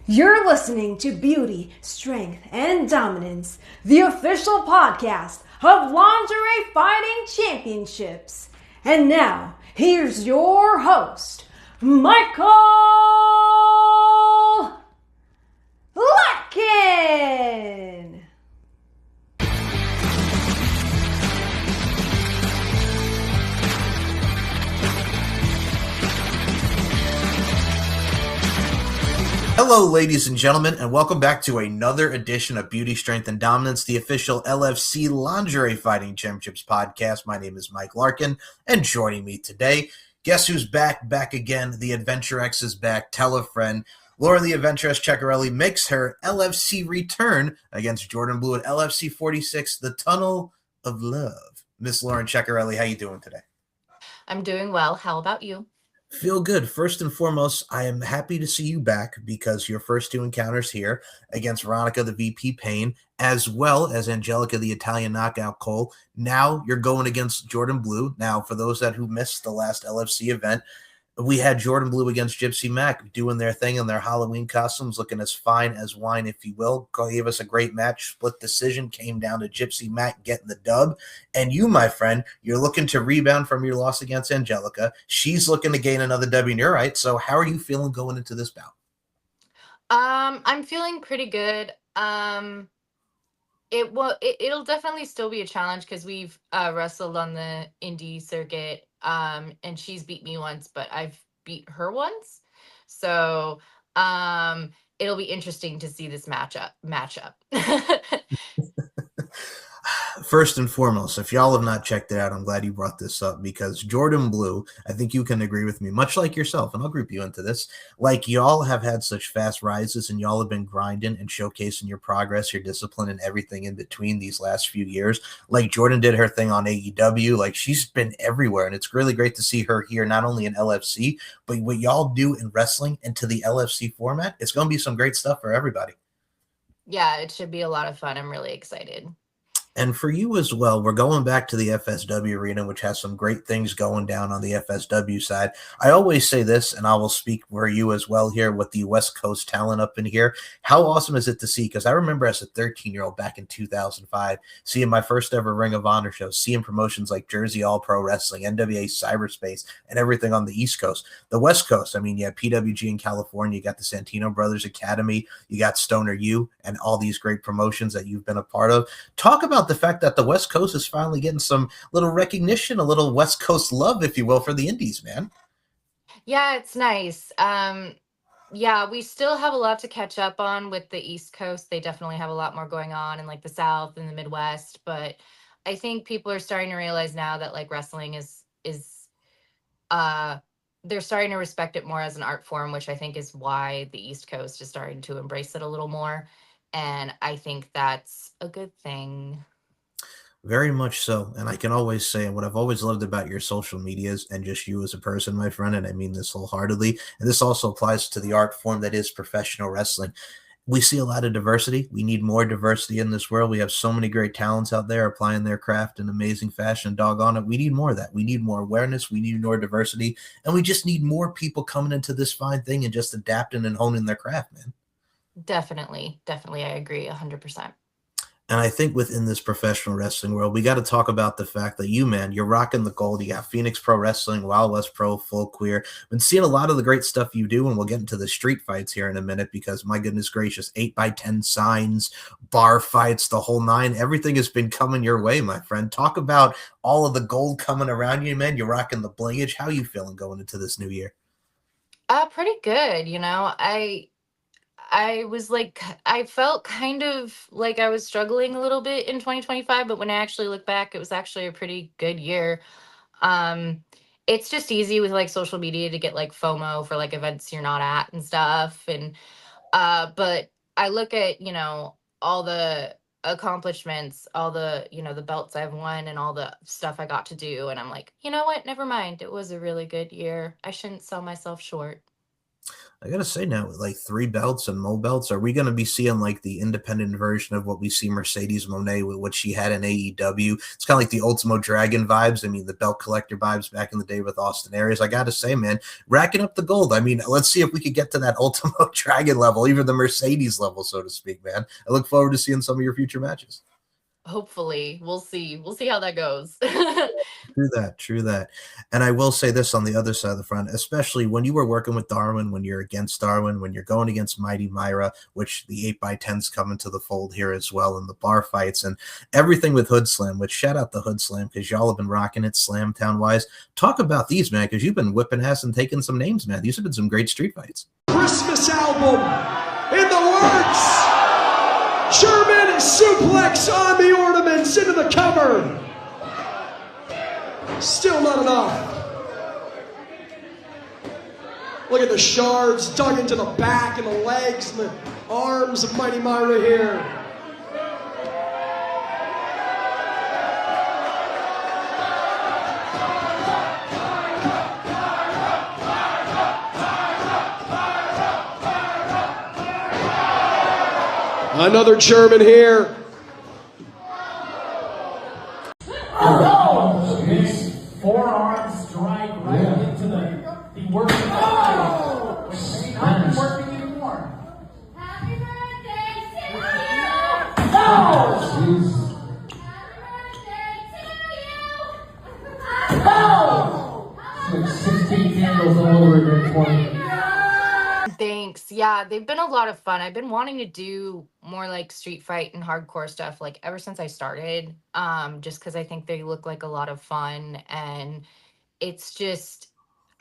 You're listening to Beauty, Strength, and Dominance, the official podcast of Lingerie Fighting Championships. And now, here's your host, Michael Larkin. Hello, ladies and gentlemen, and welcome back to another edition of Beauty, Strength, and Dominance, the official LFC Lingerie Fighting Championships podcast. My name is Mike Larkin, and joining me today, guess who's back again? The Adventure X is back. Tell a friend. Lauren the Adventuress Ceccarelli makes her LFC return against Jordan Blue at LFC 46, the Tunnel of Love. Miss Lauren Ceccarelli, how you doing today? I'm doing well. How about you? Feel good. First and foremost, I am happy to see you back because your first two encounters here against Veronica the VP Payne, as well as Angelica the Italian Knockout Cole. Now you're going against Jordan Blue. Now, for those who missed the last LFC event, we had Jordan Blue against Gypsy Mac doing their thing in their Halloween costumes, looking as fine as wine, if you will. Gave us a great match. Split decision, came down to Gypsy Mac getting the dub. And you, my friend, you're looking to rebound from your loss against Angelica. She's looking to gain another W, and you're right. So how are you feeling going into this bout? I'm feeling pretty good. It'll definitely still be a challenge because we've wrestled on the indie circuit. And she's beat me once, but I've beat her once. So it'll be interesting to see this matchup. First and foremost, if y'all have not checked it out, I'm glad you brought this up because Jordan Blue, I think you can agree with me, much like yourself, and I'll group you into this, like y'all have had such fast rises and y'all have been grinding and showcasing your progress, your discipline, and everything in between these last few years. Like Jordan did her thing on AEW, like she's been everywhere, and it's really great to see her here, not only in LFC, but what y'all do in wrestling into the LFC format. It's going to be some great stuff for everybody. Yeah, it should be a lot of fun. I'm really excited. And for you as well, we're going back to the FSW arena, which has some great things going down on the FSW side. I always say this, and I will speak for you as well here with the West Coast talent up in here. How awesome is it to see? Because I remember as a 13-year-old back in 2005, seeing my first ever Ring of Honor show, seeing promotions like Jersey All Pro Wrestling, NWA Cyberspace, and everything on the East Coast. The West Coast, I mean, you have PWG in California, you got the Santino Brothers Academy, you got Stoner U, and all these great promotions that you've been a part of. Talk about the fact that the West Coast is finally getting some little recognition, a little West Coast love, if you will, for the indies, man. Yeah, it's nice. Yeah, we still have a lot to catch up on with the East Coast. They definitely have a lot more going on in like the South and the Midwest, but I think people are starting to realize now that like wrestling is uh they're starting to respect it more as an art form, which I think is why the East Coast is starting to embrace it a little more. And I think that's a good thing. Very much so. And I can always say, and what I've always loved about your social medias and just you as a person, my friend, and I mean this wholeheartedly, and this also applies to the art form that is professional wrestling. We see a lot of diversity. We need more diversity in this world. We have so many great talents out there applying their craft in amazing fashion. Doggone it. We need more of that. We need more awareness. We need more diversity. And we just need more people coming into this fine thing and just adapting and honing their craft, man. Definitely, definitely, I agree 100%. And I think within this professional wrestling world, we got to talk about the fact that you, man, you're rocking the gold. You got Phoenix Pro Wrestling, Wild West Pro, Full Queer. Been seeing a lot of the great stuff you do, and we'll get into the street fights here in a minute because, my goodness gracious, 8x10 signs, bar fights, the whole nine. Everything has been coming your way, my friend. Talk about all of the gold coming around you, man. You're rocking the blingage. How are you feeling going into this new year? Pretty good, you know. I was like, I felt kind of like I was struggling a little bit in 2025, but when I actually look back, it was actually a pretty good year. Um, it's just easy with like social media to get like FOMO for like events you're not at and stuff. And but I look at, all the accomplishments, all the, the belts I've won and all the stuff I got to do, and I'm like, you know what? Never mind. It was a really good year. I shouldn't sell myself short. I gotta say now, with like 3 belts and mo belts, are we gonna be seeing like the independent version of what we see Mercedes Moné with what she had in AEW? It's kind of like the Ultimo Dragon vibes. I mean, the belt collector vibes back in the day with Austin Aries. I gotta say, man, racking up the gold. I mean, let's see if we could get to that Ultimo Dragon level, even the Mercedes level, so to speak, man. I look forward to seeing some of your future matches. Hopefully, we'll see how that goes. True that, true that. And I will say this on the other side of the front, especially when you were working with Darwin, when you're against Darwin, when you're going against Mighty Myra, which the 8x10s come into the fold here as well, and the bar fights and everything with Hood Slam, which shout out the Hood Slam because y'all have been rocking it Slam Town wise. Talk about these, man, because you've been whipping ass and taking some names, man. These have been some great street fights. Christmas album in the works. German suplex on the ornaments into the cover. Still not enough. Look at the shards dug into the back and the legs and the arms of Mighty Myra here. Another German here. His forearm strike right into the working eye, which may not be working anymore. Happy birthday to you! Oh! Happy birthday to you! Oh! It's like 16 candles all over there, 20. Thanks. Yeah, they've been a lot of fun. I've been wanting to do more like street fight and hardcore stuff like ever since I started. Just because I think they look like a lot of fun, and it's just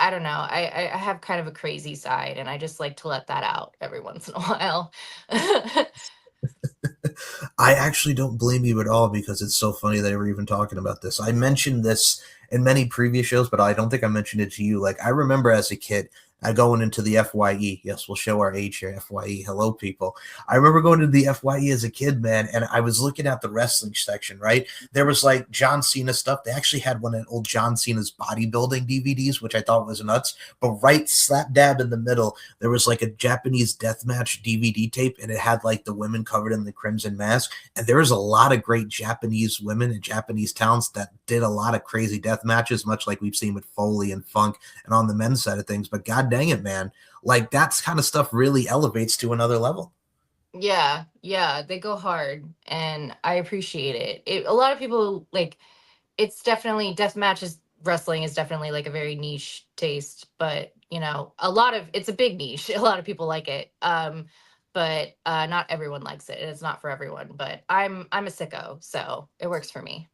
I don't know. I have kind of a crazy side, and I just like to let that out every once in a while. I actually don't blame you at all because it's so funny that we're even talking about this. I mentioned this in many previous shows, but I don't think I mentioned it to you. Like, I remember as a kid, going into the FYE. Yes, we'll show our age here. FYE. Hello, people. I remember going to the FYE as a kid, man, and I was looking at the wrestling section, right? There was like John Cena stuff. They actually had one of old John Cena's bodybuilding DVDs, which I thought was nuts. But right slap dab in the middle, there was like a Japanese deathmatch DVD tape, and it had like the women covered in the crimson mask. And there was a lot of great Japanese women and Japanese talents that did a lot of crazy death matches, much like we've seen with Foley and Funk and on the men's side of things. But God dang it, man. Like, that's kind of stuff really elevates to another level. Yeah, they go hard, and I appreciate it. A lot of people like it's definitely death matches. Wrestling is definitely like a very niche taste, but it's a big niche. A lot of people like it. But not everyone likes it. It's not for everyone, but I'm a sicko, so it works for me.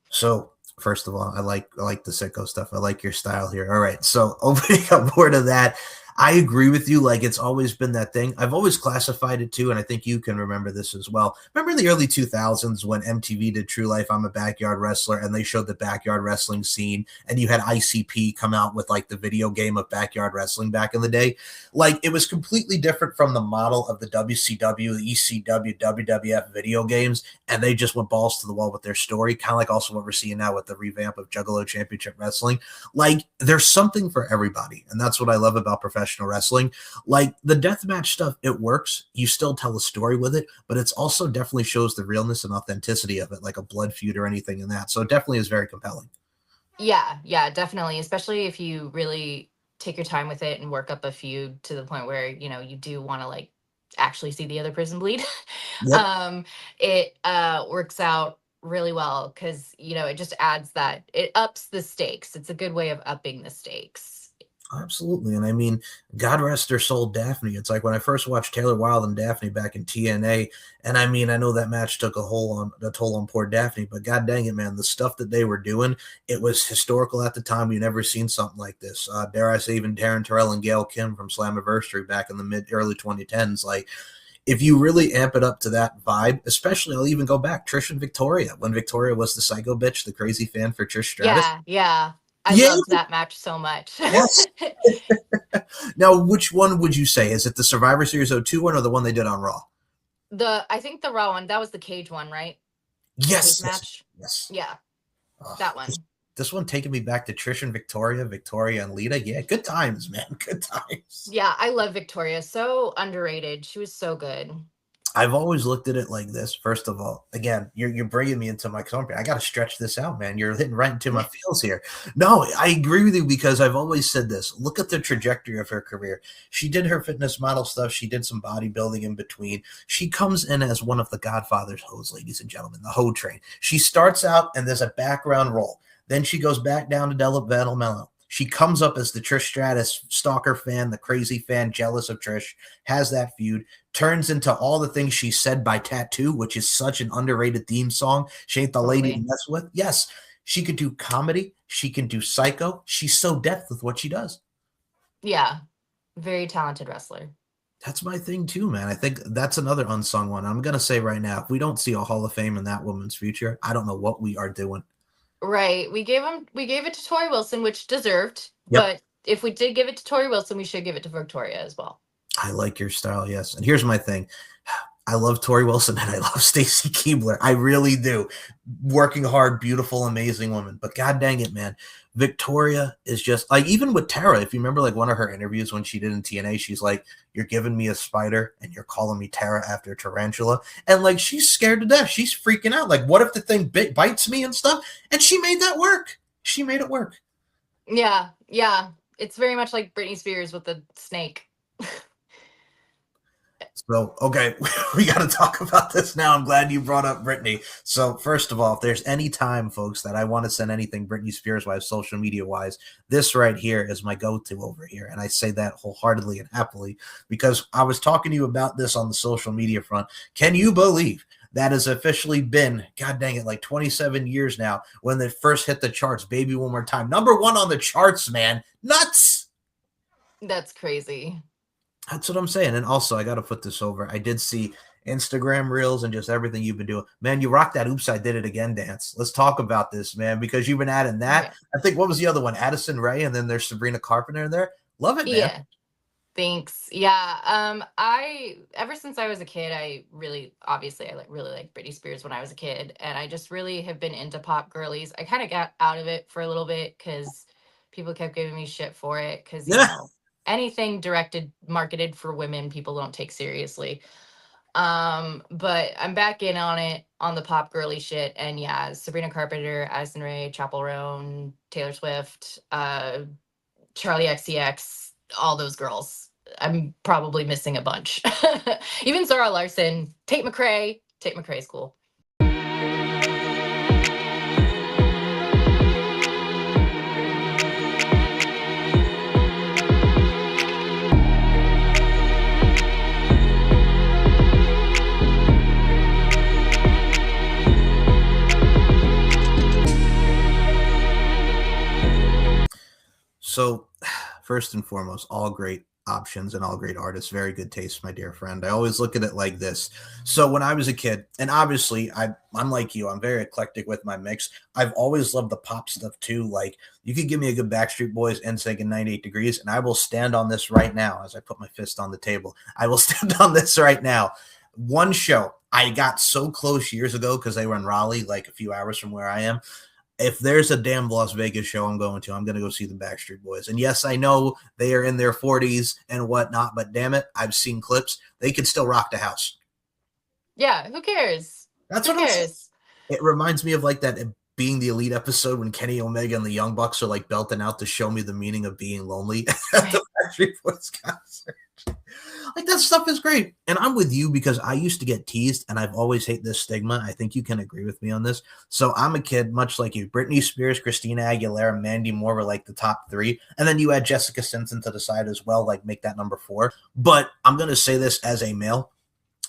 So, first of all, I like the sicko stuff. I like your style here. All right. So, opening up more to that, I agree with you. Like, it's always been that thing. I've always classified it too, and I think you can remember this as well. Remember in the early 2000s when MTV did True Life, I'm a Backyard Wrestler, and they showed the backyard wrestling scene, and you had ICP come out with like the video game of backyard wrestling back in the day. Like, it was completely different from the model of the WCW, the ECW, WWF video games, and they just went balls to the wall with their story, kind of like also what we're seeing now with the revamp of Juggalo Championship Wrestling. Like, there's something for everybody, and that's what I love about professional wrestling. Like, the deathmatch stuff, it works. You still tell a story with it, but it's also definitely shows the realness and authenticity of it, like a blood feud or anything in that. So it definitely is very compelling. Yeah, definitely. Especially if you really take your time with it and work up a feud to the point where, you do want to like actually see the other person bleed. Yep. It works out really well because, it just it ups the stakes. It's a good way of upping the stakes. Absolutely. And I mean, God rest her soul, Daphne. It's like when I first watched Taylor Wilde and Daphne back in TNA, and I mean, I know that match took a toll on poor Daphne, but God dang it, man, the stuff that they were doing, it was historical at the time. You've never seen something like this. Dare I say, even Taryn Terrell and Gail Kim from Slammiversary back in the early 2010s. Like, if you really amp it up to that vibe, especially, I'll even go back, Trish and Victoria, when Victoria was the psycho bitch, the crazy fan for Trish Stratus. Yeah. I loved that match so much. Yes. Now, which one would you say? Is it the Survivor Series 02 one or the one they did on Raw? I think the Raw one, that was the cage one, right? Yes. Cage match? Yes. Yeah, that one. this one taking me back to Trish and Victoria and Lita. Yeah, good times, man. Good times. Yeah, I love Victoria. So underrated. She was so good. I've always looked at it like this. First of all, again, you're bringing me into my company. I got to stretch this out, man. You're hitting right into my feels here. No, I agree with you because I've always said this. Look at the trajectory of her career. She did her fitness model stuff. She did some bodybuilding in between. She comes in as one of the Godfather's hoes, ladies and gentlemen, the hoe train. She starts out and there's a background role. Then she goes back down to Developmental Mellow. She comes up as the Trish Stratus stalker fan, the crazy fan, jealous of Trish, has that feud, turns into all the things she said by Tattoo, which is such an underrated theme song. She ain't the lady to mess with. Yes, she could do comedy. She can do psycho. She's so deft with what she does. Yeah, very talented wrestler. That's my thing too, man. I think that's another unsung one. I'm going to say right now, if we don't see a Hall of Fame in that woman's future, I don't know what we are doing. Right. We gave it to Tori Wilson, which deserved. Yep. But if we did give it to Tori Wilson, we should give it to Victoria as well. I like your style, yes. And here's my thing. I love Tori Wilson and I love Stacy Keibler. I really do. Working hard, beautiful, amazing woman. But god dang it, man. Victoria is just like, even with Tara, if you remember like one of her interviews when she did in TNA, she's like, you're giving me a spider and you're calling me Tara after Tarantula. And like, she's scared to death. She's freaking out. Like, what if the thing bites me and stuff? And she made that work. She made it work. Yeah. Yeah. It's very much like Britney Spears with the snake. So, okay, we got to talk about this now. I'm glad you brought up Britney. So, first of all, if there's any time, folks, that I want to send anything Britney Spears-wise, social media-wise, this right here is my go-to over here. And I say that wholeheartedly and happily because I was talking to you about this on the social media front. Can you believe that has officially been, god dang it, like 27 years now when they first hit the charts, Baby One More Time. #1 on the charts, man. Nuts! That's crazy. That's what I'm saying. And also, I got to put this over. I did see Instagram reels and just everything you've been doing. Man, you rocked that Oops, I Did It Again dance. Let's talk about this, man, because you've been adding that. Yeah. I think, what was the other one? Addison Rae, and then there's Sabrina Carpenter in there. Love it, man. Yeah. Thanks. Yeah. Ever since I was a kid, I really like Britney Spears when I was a kid. And I just really have been into pop girlies. I kind of got out of it for a little bit because people kept giving me shit for it. Because, you know, anything marketed for women, people don't take seriously. But I'm back in on it, on the pop girly shit. And yeah, Sabrina Carpenter, Addison Rae, Chappell Roan, Taylor Swift, Charlie XCX, all those girls. I'm probably missing a bunch. Even Zara Larson, Tate McRae. Tate McRae's cool. So, first and foremost, all great options and all great artists, very good taste, my dear friend. I always look at it like this. So when I was a kid, and obviously I'm like you, I'm very eclectic with my mix. I've always loved the pop stuff too. Like, you could give me a good Backstreet Boys, NSYNC, and 98 Degrees, and I will stand on this right now as I put my fist on the table. I will stand on this right now. One show I got so close years ago because they were in Raleigh, like a few hours from where I am. If there's a damn Las Vegas show I'm going to go see the Backstreet Boys. And yes, I know they are in their 40s and whatnot, but damn it, I've seen clips. They could still rock the house. Yeah, who cares? That's what I'm saying. It reminds me of like that Being the Elite episode when Kenny Omega and the Young Bucks are like belting out to Show Me the Meaning of Being Lonely at the Backstreet Boys concert. Like, that stuff is great. And I'm with you because I used to get teased and I've always hated this stigma. I think you can agree with me on this. So I'm a kid, much like you. Britney Spears, Christina Aguilera, Mandy Moore were like the top 3. And then you add Jessica Simpson to the side as well, like make that #4. But I'm going to say this as a male,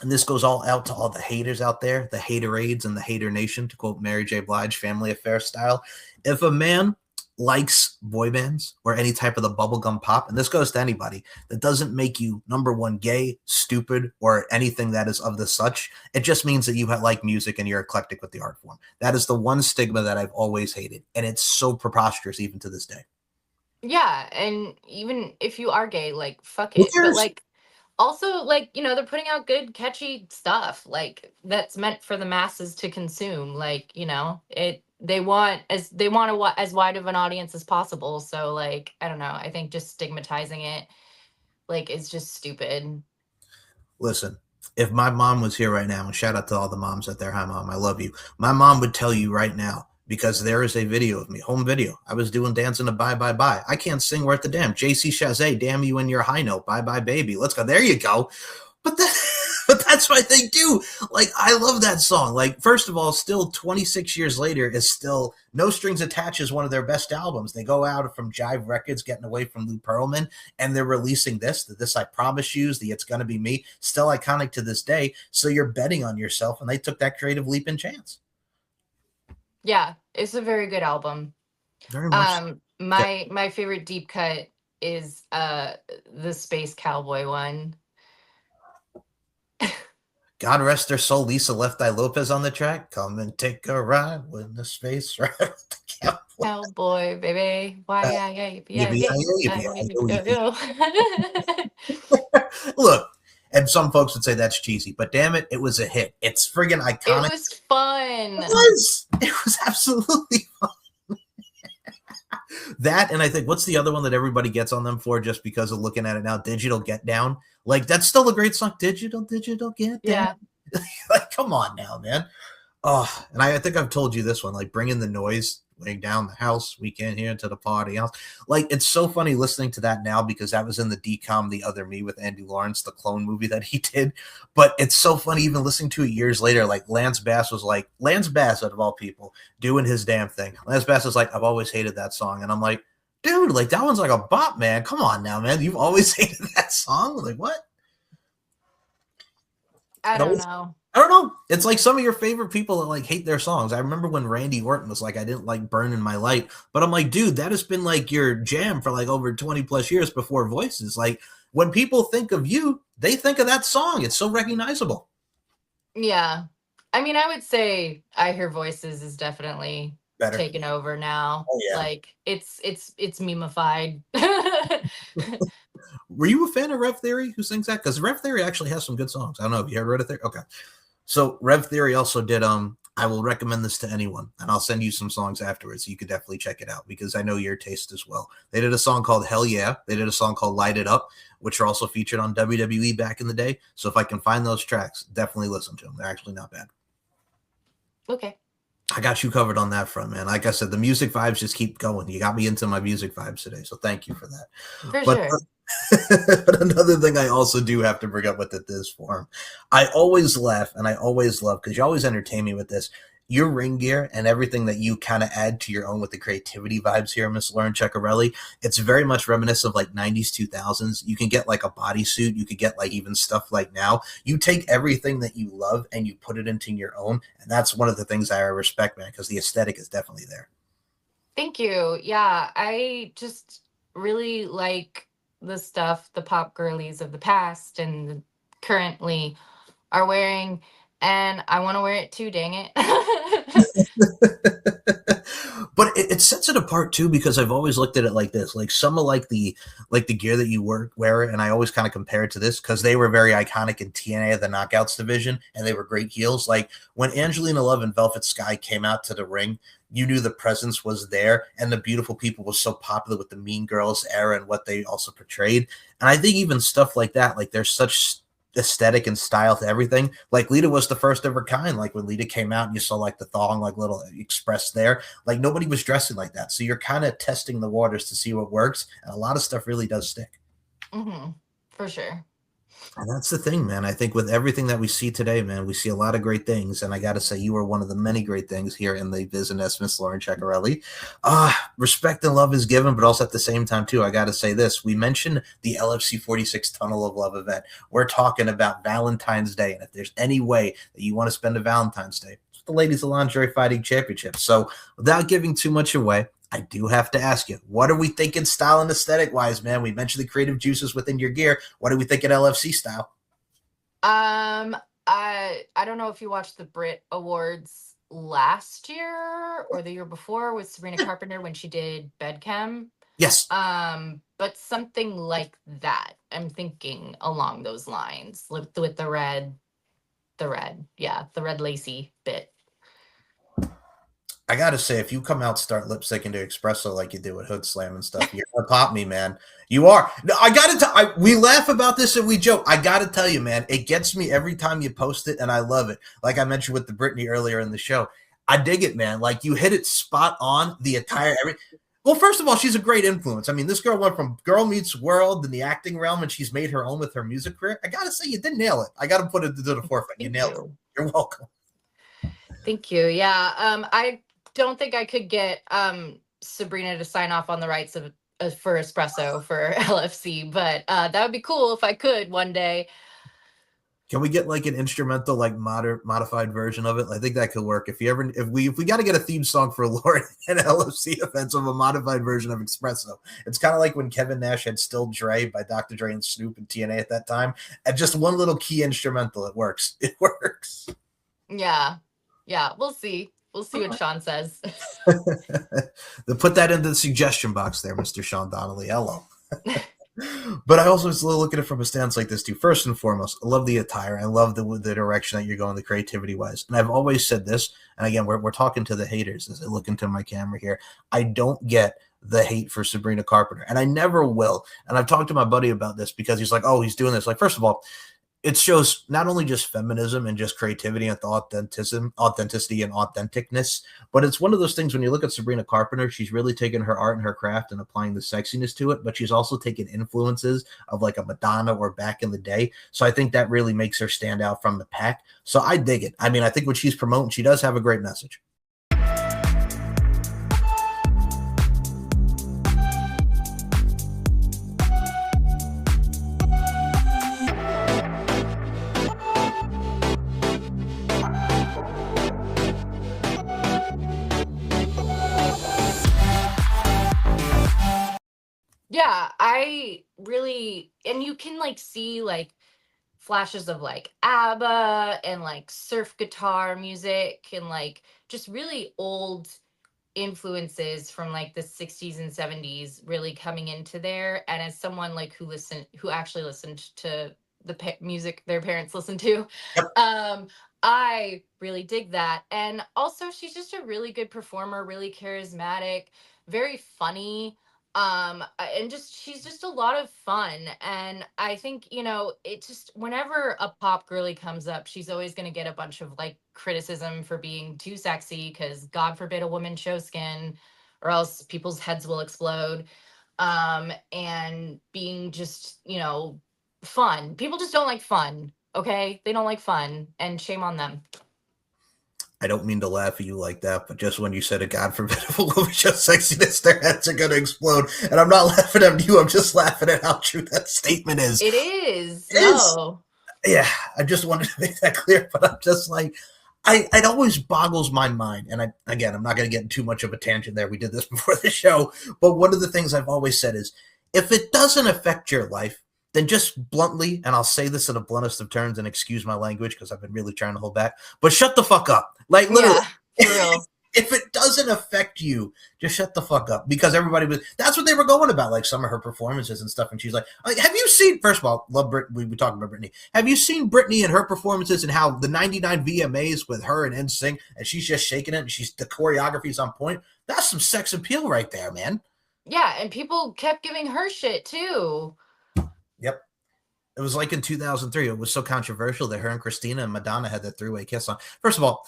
and this goes all out to all the haters out there, the haterades and the hater nation, to quote Mary J. Blige, Family Affair style. If a man likes boy bands or any type of the bubblegum pop, and this goes to anybody, that doesn't make you #1 gay, stupid, or anything that is of the such. It just means that you like music and you're eclectic with the art form. That is the one stigma that I've always hated, and it's so preposterous even to this day. Yeah, and even if you are gay, like, fuck it. But Also, like, they're putting out good, catchy stuff, like, that's meant for the masses to consume. Like, as wide of an audience as possible. So, like, I don't know. I think just stigmatizing it, like, is just stupid. Listen, if my mom was here right now, and shout out to all the moms out there, hi mom, I love you. My mom would tell you right now, because there is a video of me, home video. I was doing dancing to Bye Bye Bye. I can't sing worth a damn. JC Chazé, damn you in your high note. Bye Bye Baby. Let's go. There you go. But but that's what they do. Like, I love that song. Like, first of all, still 26 years later is still No Strings Attached is one of their best albums. They go out from Jive Records, getting away from Lou Pearlman, and they're releasing this I Promise You's, the It's Gonna Be Me, still iconic to this day. So you're betting on yourself, and they took that creative leap and chance. Yeah, it's a very good album. Very much. My favorite deep cut is the Space Cowboy one. God rest her soul, Lisa Left Eye Lopez on the track. Come and take a ride with the space ride with the cowboy. Cowboy, baby. Look, and some folks would say that's cheesy, but damn it, it was a hit. It's friggin' iconic. It was fun. It was absolutely fun. That, and I think, what's the other one that everybody gets on them for just because of looking at it now? Digital Get Down. Like, that's still a great song. Digital Get Down. Yeah. Like, come on now, man. Oh, and I think I've told you this one, like, bringing the noise laying down the house, we can't hear into the party house. Like, it's so funny listening to that now because that was in the DCOM The Other Me with Andy Lawrence, the clone movie that he did. But it's so funny even listening to it years later. Like, Lance Bass, out of all people, doing his damn thing. Lance Bass is like, I've always hated that song. And I'm like, dude, like, that one's like a bop, man. Come on now, man. You've always hated that song? Like, what? I don't know. I don't know. It's like some of your favorite people that like hate their songs. I remember when Randy Orton was like, I didn't like Burning My Light, but I'm like, dude, that has been like your jam for like over 20 plus years before Voices. Like, when people think of you, they think of that song. It's so recognizable. Yeah. I mean, I would say I Hear Voices is definitely Better. taken over now. Oh, yeah. Like, it's memified. Were you a fan of Rev Theory who sings that? Because Rev Theory actually has some good songs. I don't know if you ever read it there. Okay. So Rev Theory also did I will recommend this to anyone, and I'll send you some songs afterwards. So you could definitely check it out because I know your taste as well. They did a song called Hell Yeah. They did a song called Light It Up, which are also featured on WWE back in the day. So if I can find those tracks, definitely listen to them. They're actually not bad. Okay. I got you covered on that front, man. Like I said, the music vibes just keep going. You got me into my music vibes today, so thank you for that. For sure. But another thing I also do have to bring up with this form, I always laugh and I always love, because you always entertain me with this, your ring gear and everything that you kind of add to your own with the creativity vibes here, Miss Lauren Ceccarelli. It's very much reminiscent of like 90s, 2000s. You can get like a bodysuit. You could get like even stuff like now. You take everything that you love and you put it into your own. And that's one of the things I respect, man, because the aesthetic is definitely there. Thank you. Yeah, I just really like the stuff the pop girlies of the past and currently are wearing, and I want to wear it too, dang it. But it sets it apart too, because I've always looked at it like this, like some of like the gear that you wear, and I always kind of compare it to this because they were very iconic in TNA, the Knockouts division, and they were great heels. Like when Angelina Love and Velvet Sky came out to the ring, you knew the presence was there, and the Beautiful People was so popular with the Mean Girls era and what they also portrayed. And I think even stuff like that, like there's such aesthetic and style to everything. Like Lita was the first of her kind. Like when Lita came out and you saw like the thong, like little expressed there, like nobody was dressing like that. So you're kind of testing the waters to see what works. And a lot of stuff really does stick. Mm-hmm. For sure. And that's the thing, man. I think with everything that we see today, man, we see a lot of great things. And I got to say, you are one of the many great things here in the business, Miss Lauren Ceccarelli. Respect and love is given, but also at the same time, too, I got to say this. We mentioned the LFC 46 Tunnel of Love event. We're talking about Valentine's Day. And if there's any way that you want to spend a Valentine's Day, it's the Ladies of Lingerie Fighting Championship. So without giving too much away, I do have to ask you, what are we thinking style and aesthetic wise, man? We mentioned the creative juices within your gear. What do we think at LFC style? I don't know if you watched the Brit Awards last year or the year before with Sabrina Carpenter when she did Bedchem. Yes. but something like that. I'm thinking along those lines with the red, the red lacy bit. I gotta say, if you come out start lip syncing to Espresso like you do with Hood Slam and stuff, you're gonna pop me, man. You are. No, I gotta tell. We laugh about this and we joke. I gotta tell you, man, it gets me every time you post it, and I love it. Like I mentioned with the Britney earlier in the show, I dig it, man. Like you hit it spot on. The attire, well, first of all, she's a great influence. I mean, this girl went from Girl Meets World in the acting realm, and she's made her own with her music career. I gotta say, you did nail it. I gotta put it to the forefront. You nailed it. You're welcome. Thank you. Yeah. I don't think I could get Sabrina to sign off on the rights of for Espresso for LFC, but that would be cool if I could one day. Can we get like an instrumental, like modified version of it? I think that could work. If we got to get a theme song for Lauren and LFC events of a modified version of Espresso, it's kind of like when Kevin Nash had Still Dre by Dr. Dre and Snoop and TNA at that time, and just one little key instrumental. It works. It works. Yeah. We'll see. We'll see what Sean says. Put that into the suggestion box there, Mr. Sean Donnelly. Hello. But I also was look at it from a stance like this too. First and foremost, I love the attire. I love the direction that you're going, the creativity wise. And I've always said this. And again, we're talking to the haters as I look into my camera here. I don't get the hate for Sabrina Carpenter, and I never will. And I've talked to my buddy about this because he's like, "Oh, he's doing this." Like, first of all, it shows not only just feminism and just creativity and authenticity and authenticness, but it's one of those things when you look at Sabrina Carpenter, she's really taken her art and her craft and applying the sexiness to it, but she's also taken influences of like a Madonna or back in the day. So I think that really makes her stand out from the pack. So I dig it. I mean, I think what she's promoting, she does have a great message. Yeah, I really, and you can like see like flashes of like ABBA and like surf guitar music and like just really old influences from like the 60s and 70s really coming into there. And as someone like who actually listened to the music their parents listened to, I really dig that. And also she's just a really good performer, really charismatic, very funny, and just she's just a lot of fun. And I think, it just whenever a pop girly comes up, she's always going to get a bunch of like criticism for being too sexy, because God forbid a woman show skin, or else people's heads will explode. And being just fun, people just don't like fun. Okay, they don't like fun, and shame on them. I don't mean to laugh at you like that, but just when you said a God forbid if a woman shows sexiness, their heads are going to explode. And I'm not laughing at you. I'm just laughing at how true that statement is. It is. Yeah, I just wanted to make that clear, but I'm just like, it always boggles my mind. And I'm not going to get in too much of a tangent there. We did this before the show. But one of the things I've always said is, if it doesn't affect your life, then just bluntly, and I'll say this in the bluntest of terms and excuse my language because I've been really trying to hold back, but shut the fuck up. Like, literally, yeah, for real. If it doesn't affect you, just shut the fuck up. Because that's what they were going about, like some of her performances and stuff. And she's like, have you seen, first of all, love Britney, we talked about Britney. Have you seen Britney and her performances and how the 99 VMAs with her and NSYNC, and she's just shaking it and the choreography's on point? That's some sex appeal right there, man. Yeah, and people kept giving her shit too. Yep. It was like in 2003. It was so controversial that her and Christina and Madonna had that three-way kiss on. First of all,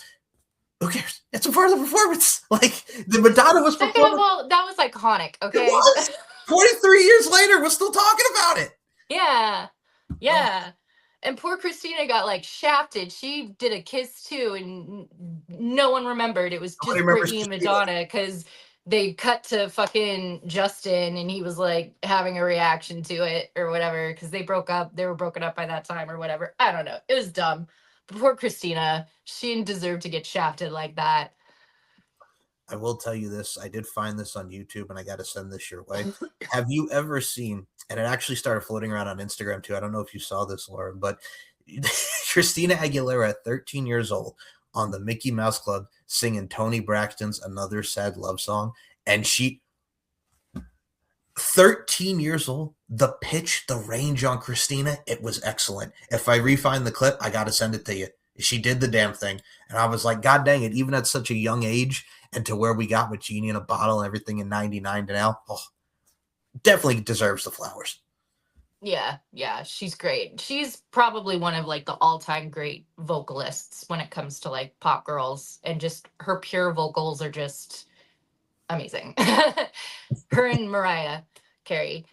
who cares? It's a part of the performance. Like, the Madonna was performing. Second of all, that was iconic, okay? It was. 43 years later, we're still talking about it. Yeah. Yeah. And poor Christina got like shafted. She did a kiss too, and no one remembered. It was just Britney and Madonna, because they cut to fucking Justin and he was like having a reaction to it or whatever, because they broke up. They were broken up by that time or whatever. I don't know. It was dumb. But poor Christina, she didn't deserve to get shafted like that. I will tell you this. I did find this on YouTube, and I got to send this your way. Have you ever seen, and it actually started floating around on Instagram too. I don't know if you saw this, Lauren, but Christina Aguilera at 13 years old on the Mickey Mouse Club singing Toni Braxton's Another Sad Love Song. And 13 years old, the pitch, the range on Christina, it was excellent. If I refine the clip, I got to send it to you. She did the damn thing. And I was like, God dang it, even at such a young age and to where we got with Genie in a Bottle and everything in 99 to now, definitely deserves the flowers. Yeah, she's great. She's probably one of like the all-time great vocalists when it comes to like pop girls, and just her pure vocals are just amazing. Her and Mariah Carey.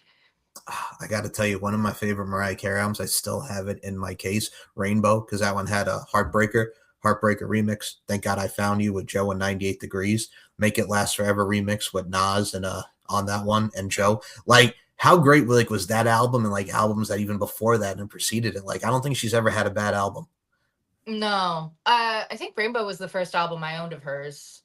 I got to tell you, one of my favorite Mariah Carey albums, I still have it in my case, Rainbow, because that one had a Heartbreaker remix. Thank God I Found You with Joe and 98 Degrees. Make It Last Forever remix with Nas and on that one and Joe. Like, how great like was that album, and like albums that even before that and preceded it. Like, I don't think she's ever had a bad album. No, I think Rainbow was the first album I owned of hers.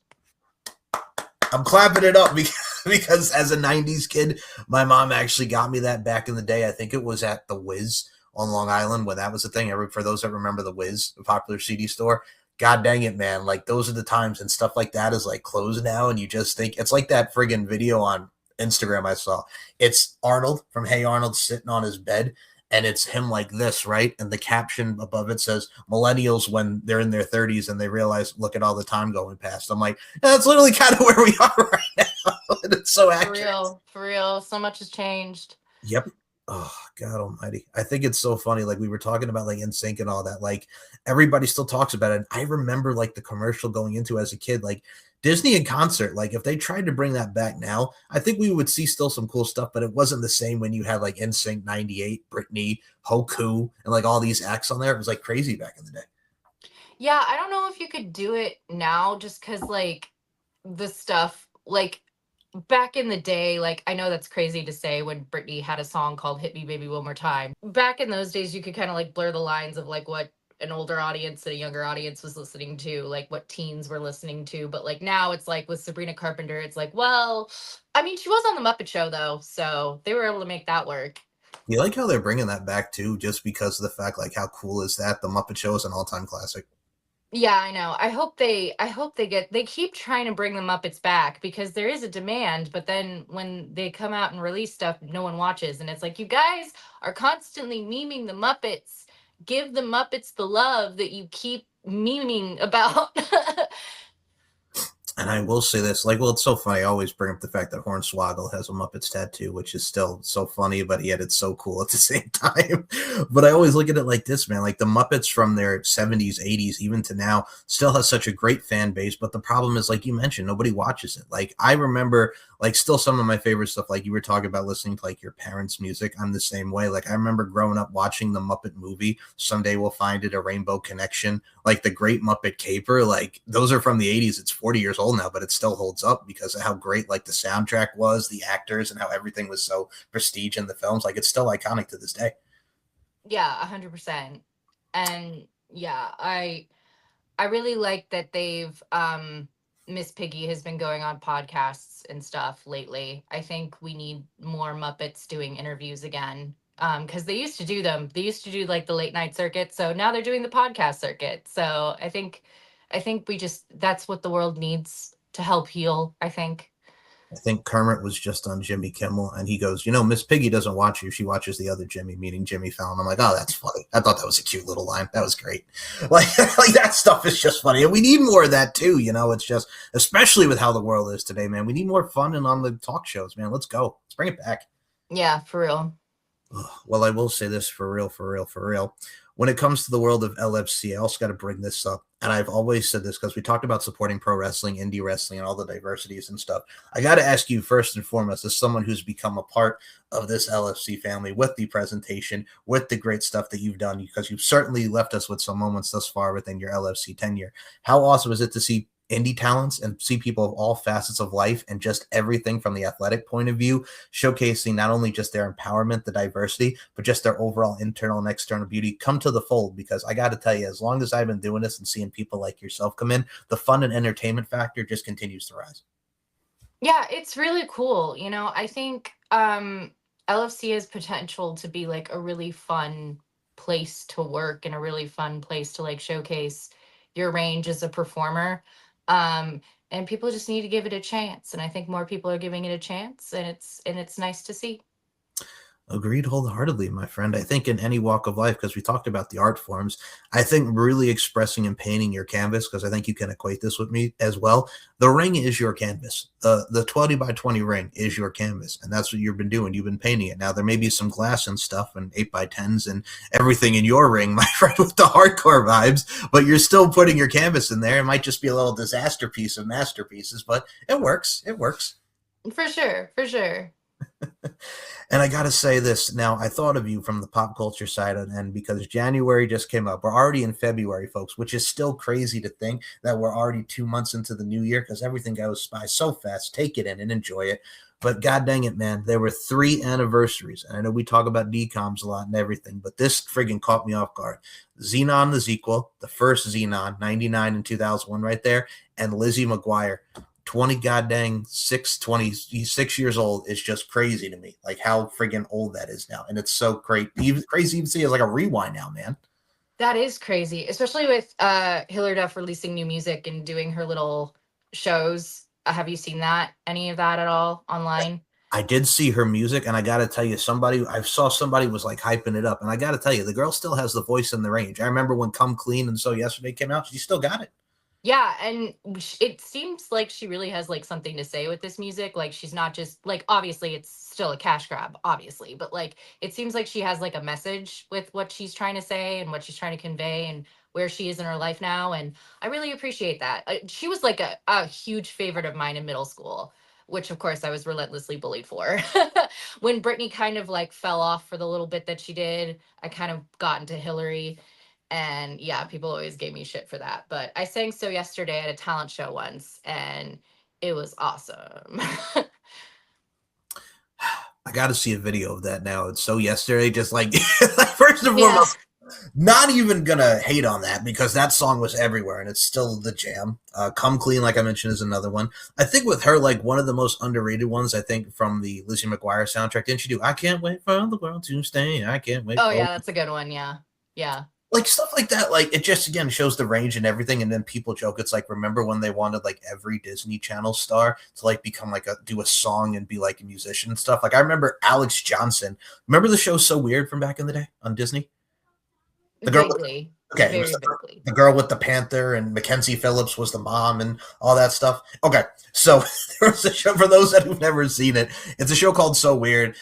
I'm clapping it up because as a 90s kid, my mom actually got me that back in the day. I think it was at the Wiz on Long Island when that was a thing. For those that remember the Wiz, the popular CD store, God dang it, man. Like, those are the times, and stuff like that is like closed now, and you just think it's like that friggin' video on Instagram I saw. It's Arnold from Hey Arnold sitting on his bed, and it's him like this, right? And the caption above it says, millennials when they're in their 30s and they realize, look at all the time going past. I'm like, yeah, that's literally kind of where we are right now. And it's so accurate. For real. So much has changed. Yep. Oh, God almighty. I think it's so funny. Like, we were talking about like NSYNC and all that. Like, everybody still talks about it. And I remember like the commercial going into as a kid, like Disney in concert. Like, if they tried to bring that back now, I think we would see still some cool stuff, but it wasn't the same when you had like NSYNC 98, Britney, Hoku, and like all these acts on there. It was like crazy back in the day. Yeah, I don't know if you could do it now, just because like the stuff like back in the day, like I know that's crazy to say when Britney had a song called Hit Me Baby One More Time. Back in those days, you could kind of like blur the lines of like what an older audience and a younger audience was listening to, like what teens were listening to. But like now it's like with Sabrina Carpenter, it's like, well, I mean, she was on the Muppet Show though, so they were able to make that work. You like how they're bringing that back too, just because of the fact, like, how cool is that? The Muppet Show is an all-time classic. Yeah, I know. They keep trying to bring the Muppets back because there is a demand, but then when they come out and release stuff, no one watches. And it's like, you guys are constantly memeing the Muppets. Give the Muppets the love that you keep memeing about. And I will say this, like, well, it's so funny. I always bring up the fact that Hornswoggle has a Muppets tattoo, which is still so funny, but yet it's so cool at the same time. But I always look at it like this, man. Like, the Muppets from their 70s, 80s, even to now, still has such a great fan base. But the problem is, like you mentioned, nobody watches it. Like, I remember, like, still some of my favorite stuff, like you were talking about listening to, like, your parents' music. I'm the same way. Like, I remember growing up watching the Muppet movie, Someday We'll Find It, A Rainbow Connection, like The Great Muppet Caper. Like, those are from the 80s. It's 40 years old now, but it still holds up because of how great like the soundtrack was, the actors, and how everything was so prestige in the films. Like, it's still iconic to this day. Yeah, 100%. And yeah, I really like that they've Miss Piggy has been going on podcasts and stuff lately. I think we need more Muppets doing interviews again. Because they used to do them. They used to do like the late night circuit. So now they're doing the podcast circuit. So I think that's what the world needs to help heal, I think. I think Kermit was just on Jimmy Kimmel, and he goes, Miss Piggy doesn't watch you. She watches the other Jimmy, meaning Jimmy Fallon. I'm like, oh, that's funny. I thought that was a cute little line. That was great. Like that stuff is just funny. And we need more of that too. It's just, especially with how the world is today, man. We need more fun and on the talk shows, man. Let's go. Let's bring it back. Yeah, for real. Well, I will say this for real. When it comes to the world of LFC, I also got to bring this up. And I've always said this because we talked about supporting pro wrestling, indie wrestling, and all the diversities and stuff. I got to ask you first and foremost, as someone who's become a part of this LFC family with the presentation, with the great stuff that you've done, because you've certainly left us with some moments thus far within your LFC tenure. How awesome is it to see indie talents and see people of all facets of life and just everything from the athletic point of view, showcasing not only just their empowerment, the diversity, but just their overall internal and external beauty come to the fold? Because I got to tell you, as long as I've been doing this and seeing people like yourself come in, the fun and entertainment factor just continues to rise. Yeah, it's really cool. I think LFC has potential to be like a really fun place to work and a really fun place to like showcase your range as a performer. and people just need to give it a chance. And I think more people are giving it a chance, and it's nice to see. Agreed wholeheartedly, my friend. I think in any walk of life, because we talked about the art forms, I think really expressing and painting your canvas, because I think you can equate this with me as well. The ring is your canvas. The 20 by 20 ring is your canvas, and that's what you've been doing. You've been painting it. Now, there may be some glass and stuff and 8 by 10s and everything in your ring, my friend, with the hardcore vibes, but you're still putting your canvas in there. It might just be a little disaster piece of masterpieces, but it works. It works. For sure, for sure. And I got to say this now, I thought of you from the pop culture side, and because January just came up, we're already in February, folks, which is still crazy to think that we're already 2 months into the new year because everything goes by so fast. Take it in and enjoy it. But god dang it, man, there were 3 anniversaries. And I know we talk about DCOMs a lot and everything, but this friggin' caught me off guard. Xenon the sequel, the first Xenon, 99 and 2001 right there, and Lizzie McGuire. 20 goddamn 26 years old is just crazy to me. Like how friggin' old that is now. And it's so great. Even crazy even see it's like a rewind now, man. That is crazy, especially with Hilary Duff releasing new music and doing her little shows. Have you seen that? Any of that at all online? I did see her music, and I got to tell you, I saw somebody was like hyping it up, and I got to tell you, the girl still has the voice and the range. I remember when Come Clean and So Yesterday came out, she still got it. Yeah, and it seems like she really has like something to say with this music. Like she's not just like, obviously it's still a cash grab, obviously, but like it seems like she has like a message with what she's trying to say and what she's trying to convey and where she is in her life now. And I really appreciate that. She was like a huge favorite of mine in middle school, which of course I was relentlessly bullied for. When Britney kind of like fell off for the little bit that she did, I kind of got into Hillary. And yeah, people always gave me shit for that. But I sang So Yesterday at a talent show once, and it was awesome. I got to see a video of that now. It's So Yesterday, just like, first of all, not even going to hate on that because that song was everywhere and it's still the jam. Come Clean, like I mentioned, is another one. I think with her, like one of the most underrated ones, I think from the Lizzie McGuire soundtrack. Didn't she do I Can't Wait for the World to Stay? I Can't Wait. Oh, yeah, that's a good one. Yeah. Yeah. Like stuff like that, like it just again shows the range and everything. And then people joke, it's like, remember when they wanted like every Disney Channel star to like become like do a song and be like a musician and stuff? Like I remember Alex Johnson. Remember the show So Weird from back in the day on Disney? The girl vaguely. Okay, the girl with the panther and Mackenzie Phillips was the mom and all that stuff. Okay, so there was a show for those that have never seen it. It's a show called So Weird.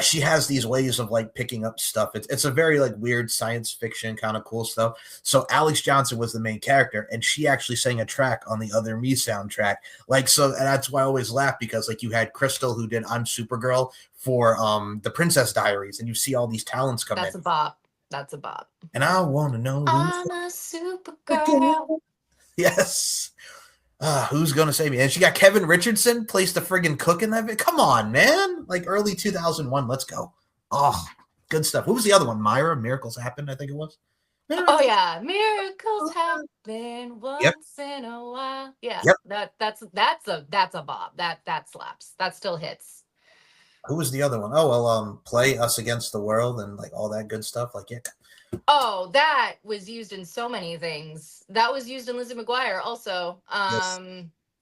She has these ways of like picking up stuff. It's a very like weird science fiction kind of cool stuff. So Alex Johnson was the main character, and she actually sang a track on the Other Me soundtrack. Like so, and that's why I always laugh because like you had Crystal who did I'm Supergirl for the Princess Diaries, and you see all these talents come in. That's a bop. That's a bop. And I want to know. I'm a Supergirl. Yes. Who's going to save me? And she got Kevin Richardson plays the friggin' cook in that video. Come on, man. Like early 2001. Let's go. Oh, good stuff. Who was the other one? Myra? Miracles Happen, I think it was. Oh, yeah. Miracles happen once in a while. Yeah. Yep. That's a bop. That slaps. That still hits. Who was the other one? Oh, well, Play Us Against the World and like all that good stuff. Like, yeah. Oh, that was used in so many things. That was used in Lizzie McGuire also. Yes.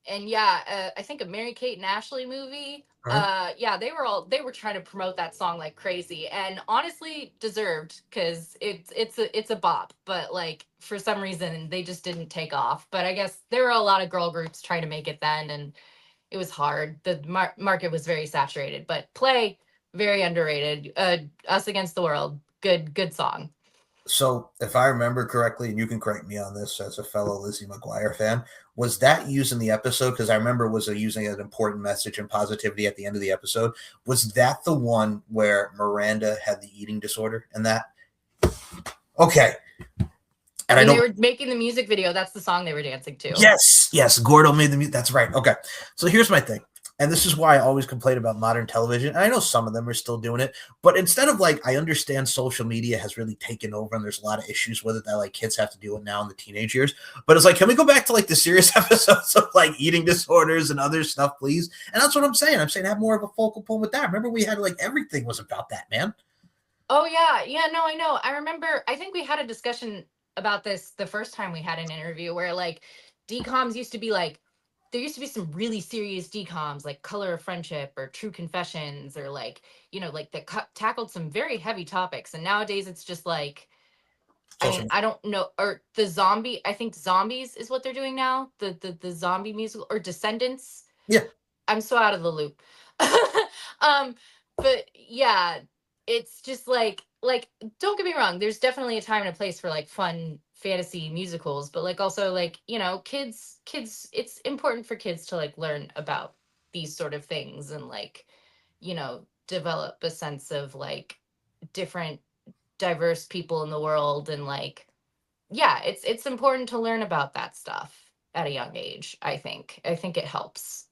And yeah, I think a Mary-Kate and Ashley movie. Right. Yeah, they were trying to promote that song like crazy, and honestly deserved because it's a bop. But like for some reason they just didn't take off. But I guess there were a lot of girl groups trying to make it then, and it was hard. The market was very saturated. But Play, very underrated. Us Against the World, good song. So if I remember correctly, and you can correct me on this as a fellow Lizzie McGuire fan, was that used in the episode? Because I remember was using an important message and positivity at the end of the episode. Was that the one where Miranda had the eating disorder and that? Okay. And they were making the music video. That's the song they were dancing to. Yes. Gordo made the music. That's right. Okay. So here's my thing. And this is why I always complain about modern television. And I know some of them are still doing it, but instead of like, I understand social media has really taken over and there's a lot of issues with it that like kids have to deal with now in the teenage years. But it's like, can we go back to like the serious episodes of like eating disorders and other stuff, please? And that's what I'm saying. I'm saying have more of a focal point with that. Remember we had like everything was about that, man. Oh yeah. Yeah, no, I know. I remember, I think we had a discussion about this the first time we had an interview where like DCOMs used to be like there used to be some really serious DComs like Color of Friendship or True Confessions, or like, like that tackled some very heavy topics. And nowadays it's just like, I mean, Social. I don't know, or the zombie, I think Zombies is what they're doing now. The zombie musical, or Descendants. Yeah. I'm so out of the loop. um, but yeah, it's just like don't get me wrong, there's definitely a time and a place for like fun fantasy musicals, but like also like, kids, it's important for kids to like learn about these sort of things, and like, develop a sense of like different diverse people in the world, and like, yeah, it's important to learn about that stuff at a young age. I think it helps.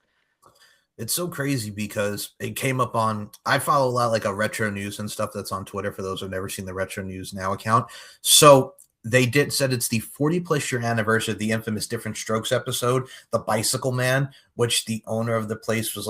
It's so crazy because it came up on, I follow a lot like a retro news and stuff that's on Twitter for those who've never seen the Retro News Now account. So they said it's the 40 plus year anniversary of the infamous Different Strokes episode, The Bicycle Man, which the owner of the place was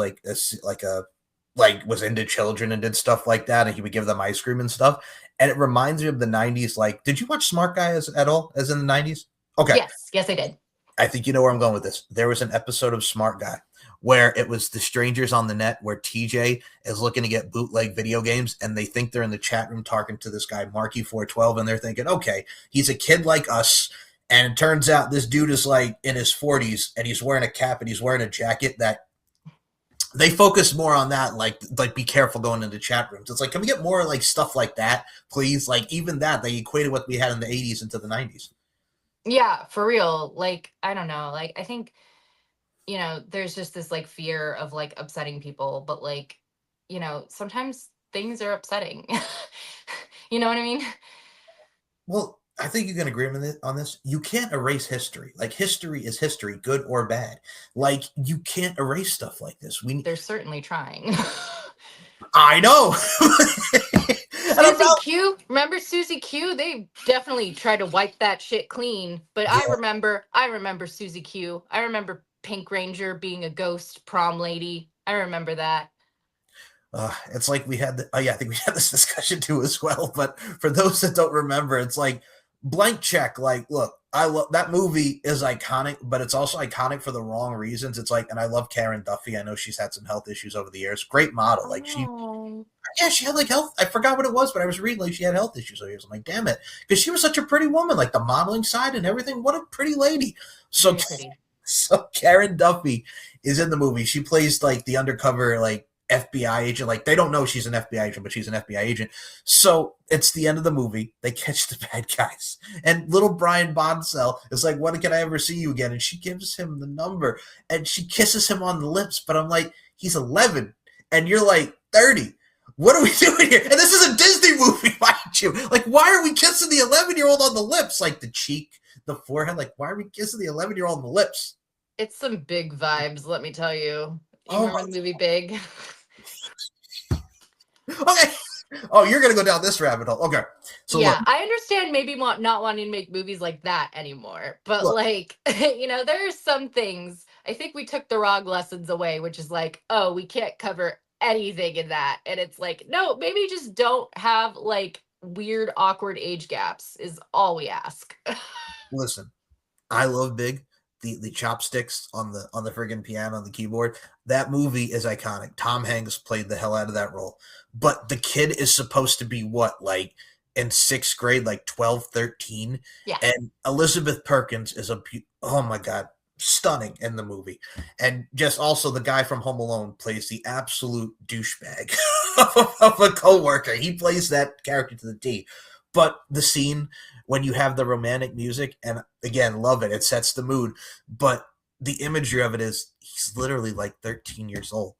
was into children and did stuff like that, and he would give them ice cream and stuff. And it reminds me of the 90s. Like, did you watch Smart Guy at all, as in the 90s? Okay. Yes, I did. I think you know where I'm going with this. There was an episode of Smart Guy where it was the strangers on the net, where TJ is looking to get bootleg video games, and they think they're in the chat room talking to this guy, Marky412, and they're thinking, okay, he's a kid like us. And it turns out this dude is like in his 40s, and he's wearing a cap and he's wearing a jacket that they focus more on that, like be careful going into chat rooms. It's like, can we get more like stuff like that, please? Like even that, they equated what we had in the 80s into the 90s. Yeah, for real. Like, I don't know. Like, I think, there's just this like fear of like upsetting people, but like, sometimes things are upsetting. You know what I mean? Well, I think you can agree on this. You can't erase history. Like history is history, good or bad. Like you can't erase stuff like this. They're certainly trying. I know. Susie Q, remember Susie Q? They definitely tried to wipe that shit clean. But yeah. I remember Susie Q. I remember Pink Ranger being a ghost prom lady. I remember that. It's like we had, I think we had this discussion too as well. But for those that don't remember, it's like Blank Check. Like, look, I love that movie is iconic, but it's also iconic for the wrong reasons. It's like, and I love Karen Duffy. I know she's had some health issues over the years. Great model. Like she had like health. I forgot what it was, but I was reading like she had health issues over the years. I'm like, damn it. Because she was such a pretty woman, like the modeling side and everything. What a pretty lady. So Karen Duffy is in the movie. She plays like the undercover, like FBI agent. Like they don't know she's an FBI agent, but she's an FBI agent. So it's the end of the movie. They catch the bad guys, and little Brian Bonsell is like, "When can I ever see you again?" And she gives him the number, and she kisses him on the lips. But I'm like, he's 11, and you're like 30. What are we doing here? And this is a Disney movie, mind you. Like, why are we kissing the 11-year-old on the lips, like the cheek, the forehead? Like, why are we kissing the 11-year-old on the lips? It's some big vibes, let me tell you. Remember the movie Big? Okay. Oh, you're gonna go down this rabbit hole. Okay. So yeah, look, I understand maybe not wanting to make movies like that anymore, but look, like, there are some things. I think we took the wrong lessons away, which is like, oh, we can't cover anything in that, and it's like, no, maybe just don't have like weird, awkward age gaps is all we ask. Listen, I love Big. The chopsticks on the friggin' piano on the keyboard. That movie is iconic. Tom Hanks played the hell out of that role. But the kid is supposed to be what, like in 6th grade, like 12, 13? Yeah. And Elizabeth Perkins is oh my God, stunning in the movie. And just also the guy from Home Alone plays the absolute douchebag of a coworker. He plays that character to the T. But the scene when you have the romantic music, and again, love it. It sets the mood. But the imagery of it is he's literally like 13 years old.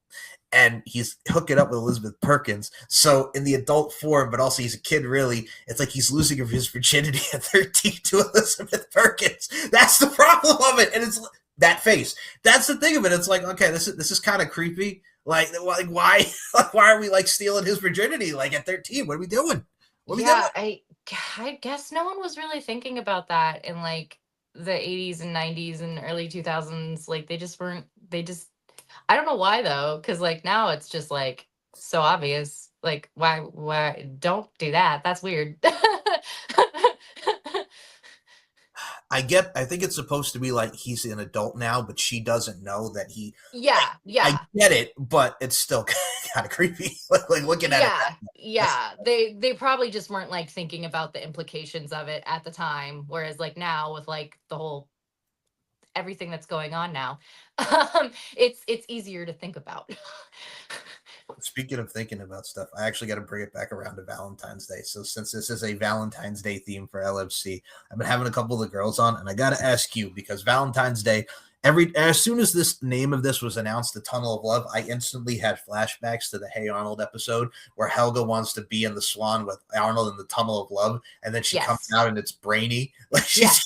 And he's hooking up with Elizabeth Perkins. So in the adult form, but also he's a kid, really. It's like he's losing his virginity at 13 to Elizabeth Perkins. That's the problem of it. And it's that face. That's the thing of it. It's like, okay, this is kind of creepy. Like why are we like stealing his virginity like at 13? What are we doing? I guess no one was really thinking about that in like the 80s and 90s and early 2000s. Like they just I don't know why though, because like now it's just like so obvious. Like why don't do that? That's weird. I think it's supposed to be like he's an adult now, but she doesn't know that he. Yeah, I get it, but it's still kind of creepy. like looking at it. Yeah. They probably just weren't like thinking about the implications of it at the time. Whereas like now with like the whole everything that's going on now, it's easier to think about. Speaking of thinking about stuff, I actually got to bring it back around to Valentine's Day. So since this is a Valentine's Day theme for LFC, I've been having a couple of the girls on, and I got to ask you because Valentine's Day, as soon as this name of this was announced, the Tunnel of Love, I instantly had flashbacks to the Hey Arnold episode where Helga wants to be in the Swan with Arnold in the Tunnel of Love, and then she comes out and it's Brainy, like she's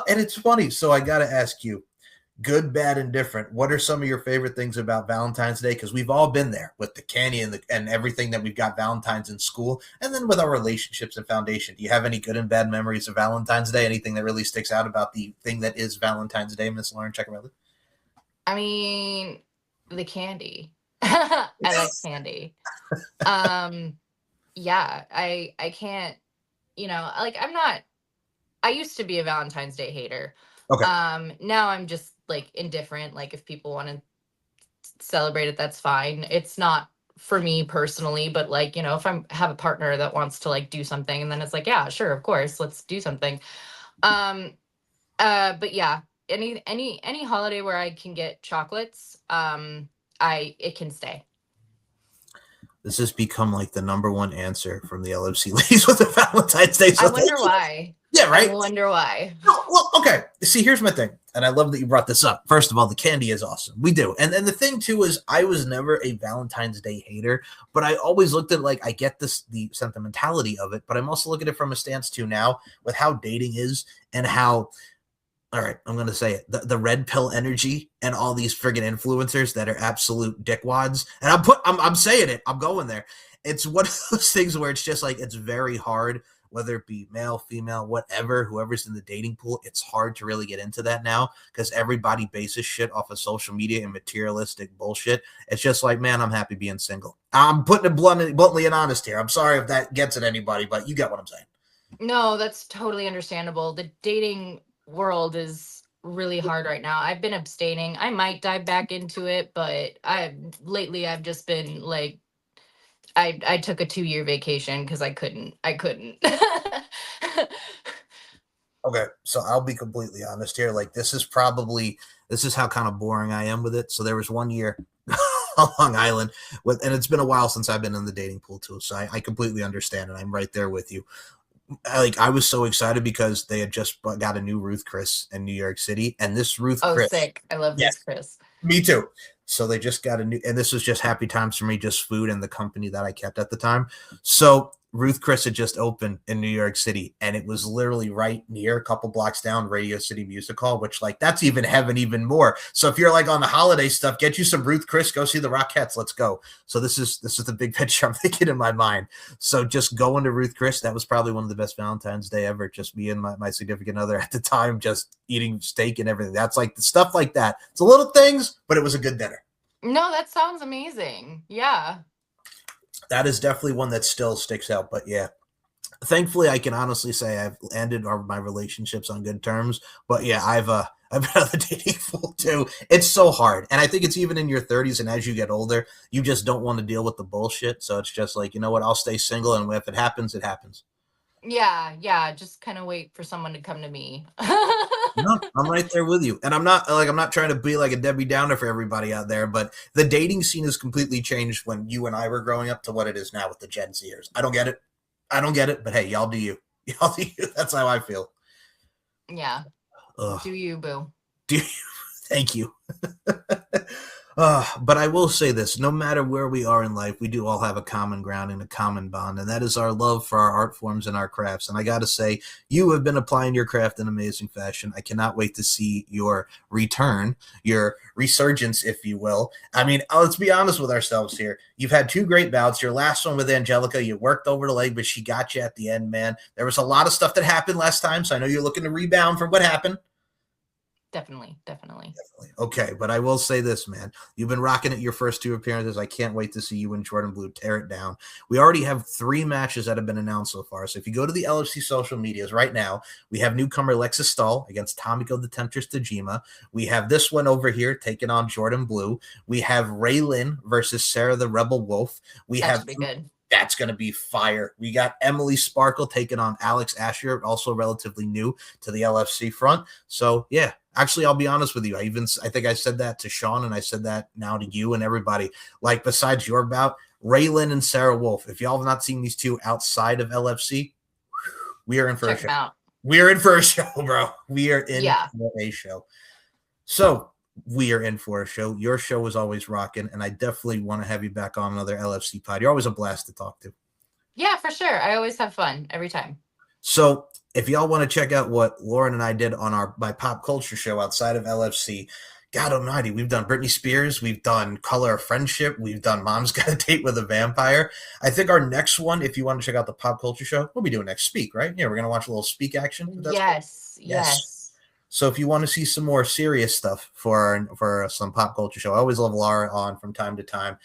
and it's funny. So I got to ask you. Good, bad, and different. What are some of your favorite things about Valentine's Day? Because we've all been there with the candy and everything that we've got Valentine's in school, and then with our relationships and foundation. Do you have any good and bad memories of Valentine's Day? Anything that really sticks out about the thing that is Valentine's Day, Miss Lauren Ceccarelli? I mean, the candy. I like candy. Yeah, I can't. Like I used to be a Valentine's Day hater. Okay. Now I'm just like indifferent. Like if people want to celebrate it, that's fine. It's not for me personally, but like, if I have a partner that wants to like do something, and then it's like, yeah, sure, of course, let's do something. But yeah, any holiday where I can get chocolates, it can stay. This has become like the number one answer from the LFC ladies with the Valentine's Day. So I wonder why. Yeah, right? I wonder why. Well, okay. See, here's my thing. And I love that you brought this up. First of all, the candy is awesome. We do. And the thing, too, is I was never a Valentine's Day hater, but I always looked at like, I get the sentimentality of it, but I'm also looking at it from a stance, too, now with how dating is and how, all right, I'm going to say it, the red pill energy and all these friggin' influencers that are absolute dickwads. And I'm saying it. I'm going there. It's one of those things where it's just like, it's very hard, whether it be male, female, whatever, whoever's in the dating pool, it's hard to really get into that now because everybody bases shit off of social media and materialistic bullshit. It's just like, man, I'm happy being single. I'm putting it bluntly and honest here. I'm sorry if that gets at anybody, but you get what I'm saying. No, that's totally understandable. The dating world is really hard right now. I've been abstaining. I might dive back into it, but lately I've just been like, I took a 2-year vacation because I couldn't. Okay, so I'll be completely honest here. Like this is how kind of boring I am with it. So there was one year on Long Island and it's been a while since I've been in the dating pool too. So I completely understand and I'm right there with you. I was so excited because they had just got a new Ruth Chris in New York City, and this Ruth Chris. Oh, sick! I love this Chris. Me too. So they just got a new, and this was just happy times for me, just food and the company that I kept at the time. So Ruth Chris had just opened in New York City, and it was literally right near, a couple blocks down, Radio City Music Hall, which like that's even heaven even more. So if you're like on the holiday stuff, get you some Ruth Chris, go see the Rockettes, let's go. So this is the big picture I'm thinking in my mind. So just going to Ruth Chris, that was probably one of the best Valentine's Day ever. Just me and my significant other at the time, just eating steak and everything. That's like the stuff like that. It's a little things, but it was a good dinner. No, that sounds amazing. Yeah. That is definitely one that still sticks out. But yeah, thankfully, I can honestly say I've ended my relationships on good terms. But yeah, I've been on the dating pool too. It's so hard. And I think it's even in your 30s. And as you get older, you just don't want to deal with the bullshit. So it's just like, you know what? I'll stay single. And if it happens, it happens. Yeah. Just kind of wait for someone to come to me. No, I'm right there with you. And I'm not trying to be like a Debbie Downer for everybody out there, but the dating scene has completely changed when you and I were growing up to what it is now with the Gen Zers. I don't get it, but hey, y'all do you. Y'all do you. That's how I feel. Yeah. Ugh. Do you, boo? Do you? Thank you. But I will say this, no matter where we are in life, we do all have a common ground and a common bond, and that is our love for our art forms and our crafts. And I got to say, you have been applying your craft in amazing fashion. I cannot wait to see your return, your resurgence, if you will. I mean, let's be honest with ourselves here. You've had 2 great bouts. Your last one with Angelica, you worked over the leg, but she got you at the end, man. There was a lot of stuff that happened last time, so I know you're looking to rebound from what happened. Definitely. Okay, but I will say this, man. You've been rocking it your first 2 appearances. I can't wait to see you and Jordan Blue tear it down. We already have 3 matches that have been announced so far. So if you go to the LFC social medias right now, we have newcomer Lexus Stahl against Tomiko the Temptress Tajima. We have this one over here taking on Jordan Blue. We have Raylin versus Sarah the Rebel Wolf. That should be good. That's going to be fire. We got Emily Sparkle taking on Alex Asher, also relatively new to the LFC front. So, yeah, actually, I'll be honest with you. I think I said that to Sean, and I said that now to you and everybody. Like, besides your bout, Raylin and Sarah Wolf, if y'all have not seen these two outside of LFC, we are in for a show. We are in for a show, bro. We are in for a show. So, we are in for a show. Your show is always rocking, and I definitely want to have you back on another LFC pod. You're always a blast to talk to. Yeah, for sure. I always have fun every time. So if y'all want to check out what Lauren and I did on my pop culture show outside of LFC, God almighty, we've done Britney Spears, we've done Color of Friendship, we've done Mom's Got a Date with a Vampire. I think our next one, if you want to check out the pop culture show, we'll be doing next Speak, right? Yeah, we're going to watch a little Speak action. Yes. So if you want to see some more serious stuff for some pop culture show, I always love Laura on from time to time.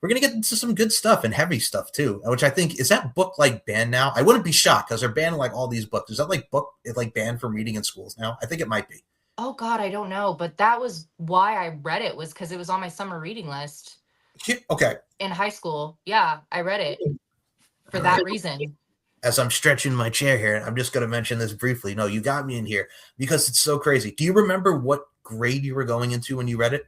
We're going to get into some good stuff and heavy stuff too, which I think, is that book like banned now? I wouldn't be shocked because they're banning like all these books. Is that like banned from reading in schools now? I think it might be. Oh God, I don't know. But that was why I read it, was because it was on my summer reading list. Okay. In high school. Yeah, I read it for that reason. As I'm stretching my chair here, I'm just going to mention this briefly. No, you got me in here because it's so crazy. Do you remember what grade you were going into when you read it?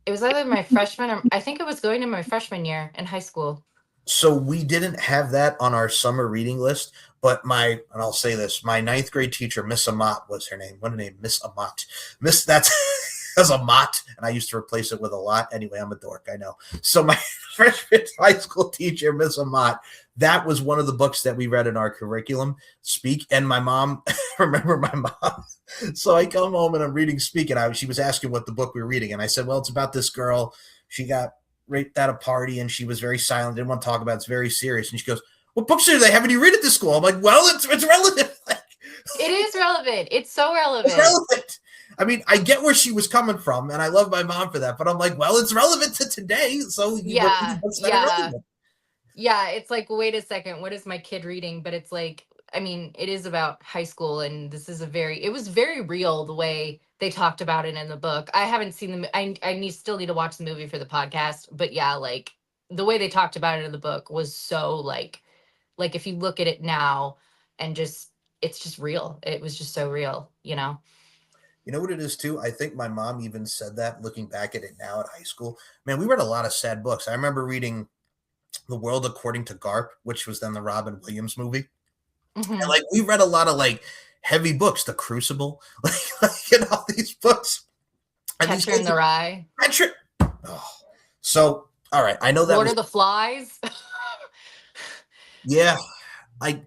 It was either my freshman or I think it was going to my freshman year in high school. So we didn't have that on our summer reading list, but and I'll say this, my 9th grade teacher, Miss Amat was her name. What a name, Miss Amat. That's Amat, and I used to replace it with a lot. Anyway, I'm a dork, I know. So my freshman high school teacher, Miss Amat, that was one of the books that we read in our curriculum, Speak. And my mom, remember my mom? So I come home and I'm reading Speak, and she was asking what the book we were reading. And I said, well, it's about this girl. She got raped at a party, and she was very silent, didn't want to talk about it. It's very serious. And she goes, what books do they have you read at this school? I'm like, well, it's relevant. It is relevant. It's so relevant. It's relevant. I mean, I get where she was coming from, and I love my mom for that. But I'm like, well, it's relevant to today. So yeah, it's like, wait a second, what is my kid reading? But it's like, I mean, it is about high school, and this is it was very real the way they talked about it in the book. I haven't seen I still need to watch the movie for the podcast, but yeah, like the way they talked about it in the book was so like if you look at it now and it's just real. It was just so real, you know? You know what it is too? I think my mom even said that looking back at it now at high school. Man, we read a lot of sad books. I remember reading The World According to Garp, which was then the Robin Williams movie. Mm-hmm. And like we read a lot of like heavy books, The Crucible, like all these books. Catcher in the Rye. So, all right, I know that Lord of the Flies. Yeah.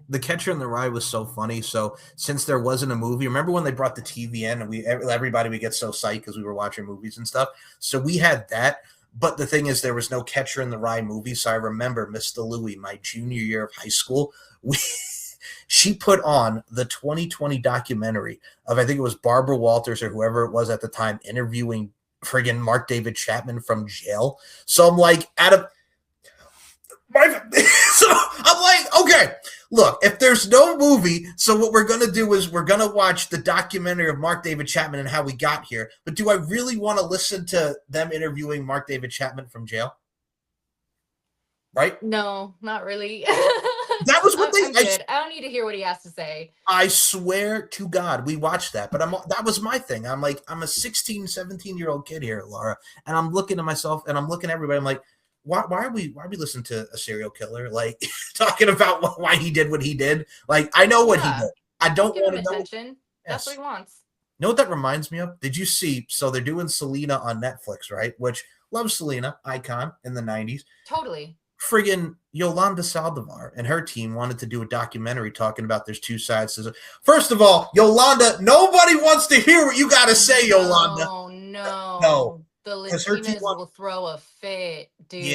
The Catcher in the Rye was so funny. So since there wasn't a movie, remember when they brought the TV in and everybody would get so psyched because we were watching movies and stuff. So we had that. But the thing is, there was no Catcher in the Rye movie. So I remember Mr. Louie, my junior year of high school, she put on the 2020 documentary of, I think it was Barbara Walters or whoever it was at the time, interviewing friggin' Mark David Chapman from jail. So I'm like, so I'm like, okay, look, if there's no movie, so what we're going to do is we're going to watch the documentary of Mark David Chapman and how we got here. But do I really want to listen to them interviewing Mark David Chapman from jail? Right? No, not really. That was what I don't need to hear what he has to say. I swear to God, we watched that. But that was my thing. I'm like, I'm a 16, 17-year-old kid here, Laura. And I'm looking at myself and I'm looking at everybody. I'm like, why are we listening to a serial killer? Like talking about why he did what he did. Like, I know what he did. I don't want to know. Attention. That's what he wants. You know what that reminds me of? Did you see? So they're doing Selena on Netflix, right? Which, love Selena, icon in the 90s. Totally. Friggin' Yolanda Saldivar and her team wanted to do a documentary talking about there's two sides. First of all, Yolanda, nobody wants to hear what you got to say, Yolanda. No. The Latinas will throw a fit, dude.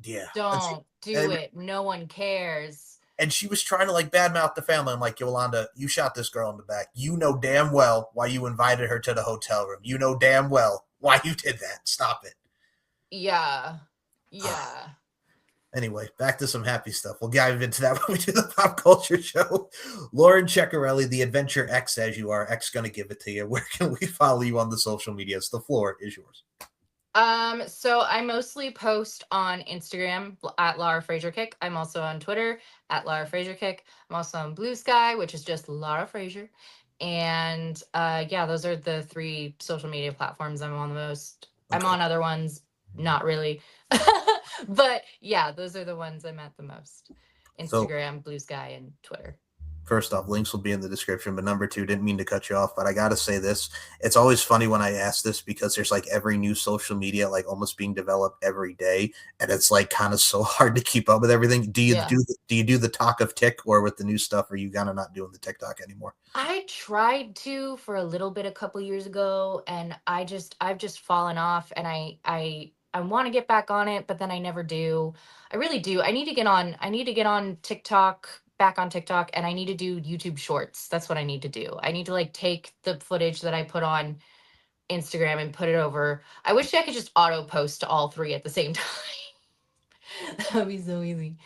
Yeah. Don't do it. No one cares. and she was trying to like badmouth the family. I'm like, Yolanda, you shot this girl in the back. You know damn well why you invited her to the hotel room. You know damn well why you did that. Stop it. Yeah. Yeah. Anyway, back to some happy stuff. We'll dive into that when we do the pop culture show. Lauren Ceccarelli, the Adventure X as you are. X gonna give it to you. Where can we follow you on the social medias? The floor is yours. So I mostly post on Instagram at Lara Fraser Kick. I'm also on Twitter at Lara Fraser Kick. I'm also on Blue Sky, which is just Lara Fraser. And yeah, those are the 3 social media platforms I'm on the most. Okay. I'm on other ones, not really. But yeah, those are the ones I'm at the most. Instagram, Blue Sky, and Twitter. First off, links will be in the description, but number 2, didn't mean to cut you off, but I got to say this. It's always funny when I ask this because there's like every new social media, like almost being developed every day. And it's like kind of so hard to keep up with everything. Do you do the talk of tick, or with the new stuff, or are you kind of not doing the TikTok anymore? I tried to for a little bit a couple years ago, and I've just fallen off, and I want to get back on it, but then I never do. I really do. I need to get on TikTok, back on TikTok, and I need to do YouTube shorts. That's what I need to do. I need to like take the footage that I put on Instagram and put it over. I wish I could just auto post to all 3 at the same time. That would be so easy.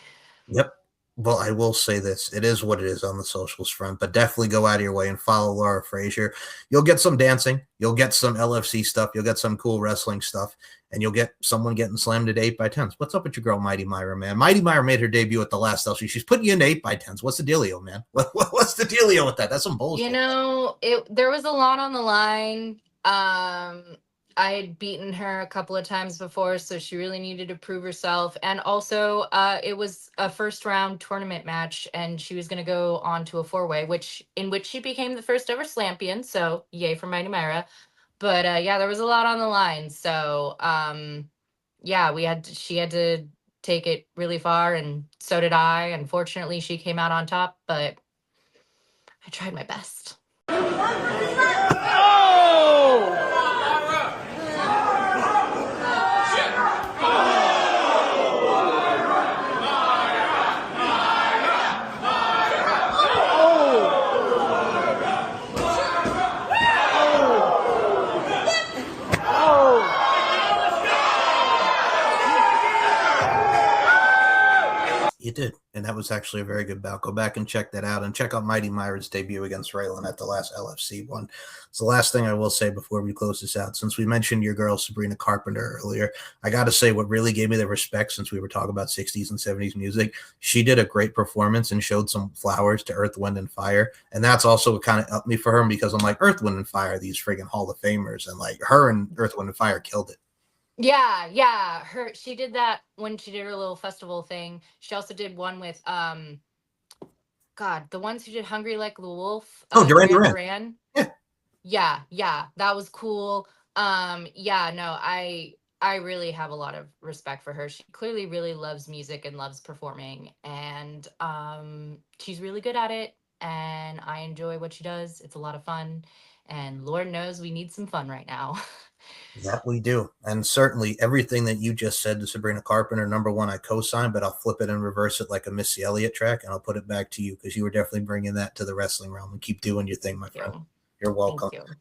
Yep. Well, I will say this. It is what it is on the socials front, but definitely go out of your way and follow Lara Fraser. You'll get some dancing. You'll get some LFC stuff. You'll get some cool wrestling stuff, and you'll get someone getting slammed at 8x10s. What's up with your girl, Mighty Myra, man? Mighty Myra made her debut at the last LC. She's putting you into 8x10s. What's the dealio, man? What's the dealio with that? That's some bullshit. You know, there was a lot on the line. I had beaten her a couple of times before, so she really needed to prove herself. And also, it was a first-round tournament match, and she was going to go on to a 4-way, in which she became the first ever Slampion. So, yay for Mighty Myra. But yeah, there was a lot on the line. So, yeah, she had to take it really far, and so did I. Unfortunately, she came out on top, but I tried my best. You did, and that was actually a very good bout. Go back and check that out, and check out Mighty Myra's debut against Raylan at the last LFC one. It's the last thing I will say before we close this out. Since we mentioned your girl Sabrina Carpenter earlier, I got to say what really gave me the respect, since we were talking about 60s and 70s music, she did a great performance and showed some flowers to Earth, Wind, and Fire, and that's also what kind of helped me for her, because I'm like, Earth, Wind, and Fire, these friggin' Hall of Famers, and like her and Earth, Wind, and Fire killed it. Yeah. She did that when she did her little festival thing. She also did one with the ones who did Hungry Like the Wolf. Duran. Yeah. That was cool. I really have a lot of respect for her. She clearly really loves music and loves performing, and she's really good at it, and I enjoy what she does. It's a lot of fun, and Lord knows we need some fun right now. That we do. And certainly everything that you just said to Sabrina Carpenter, number 1, I co-sign, but I'll flip it and reverse it like a Missy Elliott track, and I'll put it back to you, because you were definitely bringing that to the wrestling realm. And keep doing your thing, my friend. You're welcome. Thank you.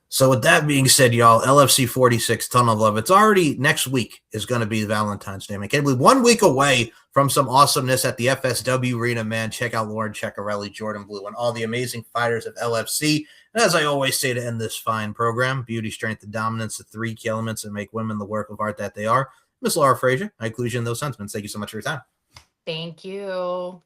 So with that being said, y'all, LFC 46, ton of love. It's already next week is going to be Valentine's Day. I can't believe 1 week away from some awesomeness at the FSW Arena, man. Check out Lauren Ceccarelli, Jordan Blue, and all the amazing fighters of LFC. And as I always say to end this fine program, beauty, strength, and dominance, the 3 key elements that make women the work of art that they are. Miss Lara Fraser, I include you in those sentiments. Thank you so much for your time. Thank you.